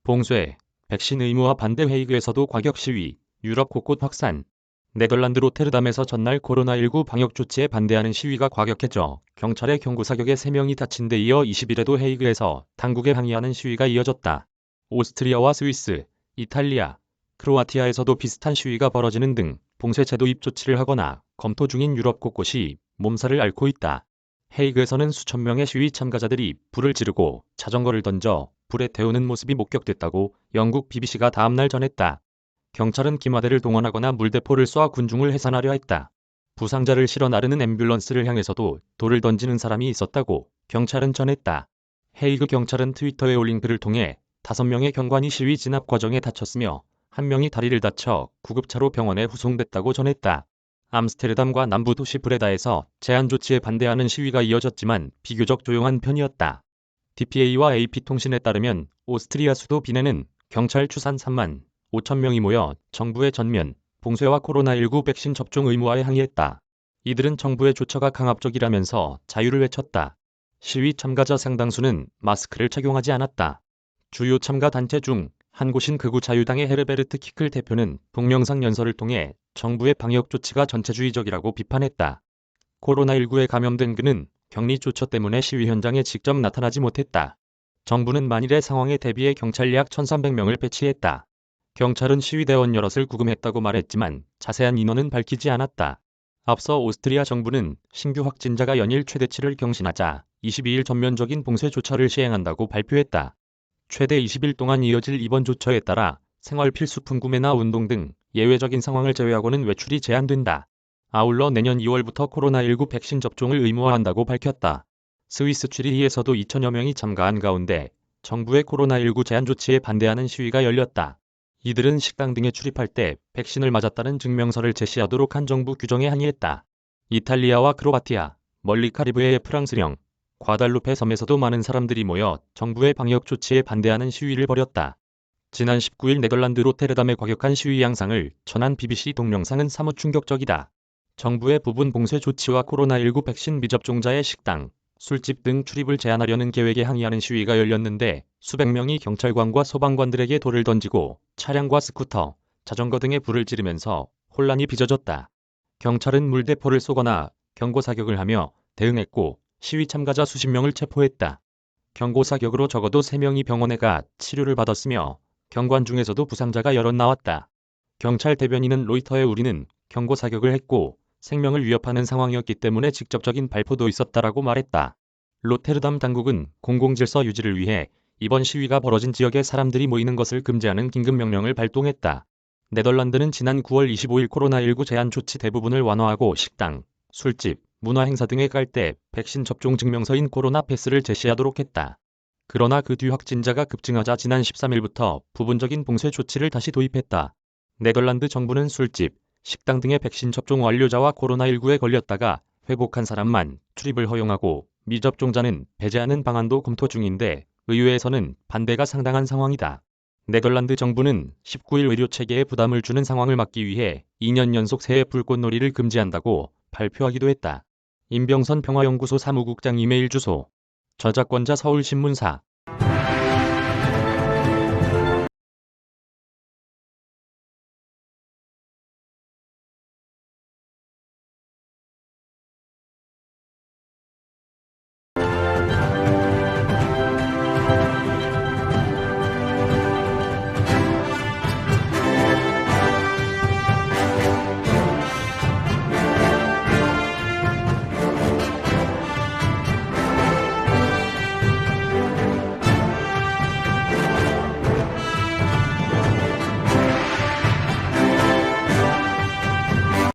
봉쇄, 백신 의무화 반대 헤이그에서도 과격 시위, 유럽 곳곳 확산. 네덜란드 로테르담에서 전날 코로나19 방역 조치에 반대하는 시위가 과격해져 경찰의 경고 사격에 3명이 다친 데 이어 20일에도 헤이그에서 당국에 항의하는 시위가 이어졌다. 오스트리아와 스위스, 이탈리아, 크로아티아에서도 비슷한 시위가 벌어지는 등 봉쇄 도입 조치를 하거나 검토 중인 유럽 곳곳이 몸살을 앓고 있다. 헤이그에서는 수천 명의 시위 참가자들이 불을 지르고 자전거를 던져 불에 태우는 모습이 목격됐다고 영국 BBC가 다음날 전했다. 경찰은 기마대를 동원하거나 물대포를 쏴 군중을 해산하려 했다. 부상자를 실어 나르는 앰뷸런스를 향해서도 돌을 던지는 사람이 있었다고 경찰은 전했다. 헤이그 경찰은 트위터에 올린 글을 통해 5명의 경관이 시위 진압 과정에 다쳤으며 1명이 다리를 다쳐 구급차로 병원에 후송됐다고 전했다. 암스테르담과 남부 도시 브레다에서 제한 조치에 반대하는 시위가 이어졌지만 비교적 조용한 편이었다. DPA와 AP통신에 따르면 오스트리아 수도 비넨은 경찰 추산 3만 5천 명이 모여 정부의 전면 봉쇄와 코로나19 백신 접종 의무화에 항의했다. 이들은 정부의 조처가 강압적이라면서 자유를 외쳤다. 시위 참가자 상당수는 마스크를 착용하지 않았다. 주요 참가 단체 중 한 곳인 극우 자유당의 헤르베르트 키클 대표는 동영상 연설을 통해 정부의 방역 조치가 전체주의적이라고 비판했다. 코로나19에 감염된 그는 격리 조처 때문에 시위 현장에 직접 나타나지 못했다. 정부는 만일의 상황에 대비해 경찰 약 1,300명을 배치했다. 경찰은 시위대원 여럿을 구금했다고 말했지만 자세한 인원은 밝히지 않았다. 앞서 오스트리아 정부는 신규 확진자가 연일 최대치를 경신하자 22일 전면적인 봉쇄 조처를 시행한다고 발표했다. 최대 20일 동안 이어질 이번 조처에 따라 생활 필수품 구매나 운동 등 예외적인 상황을 제외하고는 외출이 제한된다. 아울러 내년 2월부터 코로나19 백신 접종을 의무화한다고 밝혔다. 스위스 취리히에서도 2천여 명이 참가한 가운데 정부의 코로나19 제한 조치에 반대하는 시위가 열렸다. 이들은 식당 등에 출입할 때 백신을 맞았다는 증명서를 제시하도록 한 정부 규정에 항의했다. 이탈리아와 크로아티아, 멀리 카리브해의 프랑스령, 과달루페 섬에서도 많은 사람들이 모여 정부의 방역 조치에 반대하는 시위를 벌였다. 지난 19일 네덜란드 로테르담의 과격한 시위 양상을 전한 BBC 동영상은 사뭇 충격적이다. 정부의 부분 봉쇄 조치와 코로나19 백신 미접종자의 식당, 술집 등 출입을 제한하려는 계획에 항의하는 시위가 열렸는데 수백 명이 경찰관과 소방관들에게 돌을 던지고 차량과 스쿠터, 자전거 등에 불을 지르면서 혼란이 빚어졌다. 경찰은 물대포를 쏘거나 경고 사격을 하며 대응했고 시위 참가자 수십 명을 체포했다. 경고 사격으로 적어도 3명이 병원에 가 치료를 받았으며 경관 중에서도 부상자가 여럿 나왔다. 경찰 대변인은 로이터에 우리는 경고 사격을 했고 생명을 위협하는 상황이었기 때문에 직접적인 발포도 있었다라고 말했다. 로테르담 당국은 공공질서 유지를 위해 이번 시위가 벌어진 지역에 사람들이 모이는 것을 금지하는 긴급명령을 발동했다. 네덜란드는 지난 9월 25일 코로나19 제한 조치 대부분을 완화하고 식당, 술집, 문화행사 등에 갈 때 백신 접종 증명서인 코로나 패스를 제시하도록 했다. 그러나 그 뒤 확진자가 급증하자 지난 13일부터 부분적인 봉쇄 조치를 다시 도입했다. 네덜란드 정부는 술집, 식당 등의 백신 접종 완료자와 코로나19에 걸렸다가 회복한 사람만 출입을 허용하고 미접종자는 배제하는 방안도 검토 중인데 의회에서는 반대가 상당한 상황이다. 네덜란드 정부는 19일 의료체계에 부담을 주는 상황을 막기 위해 2년 연속 새해 불꽃놀이를 금지한다고 발표하기도 했다. 임병선 평화연구소 사무국장 이메일 주소 저작권자 서울신문사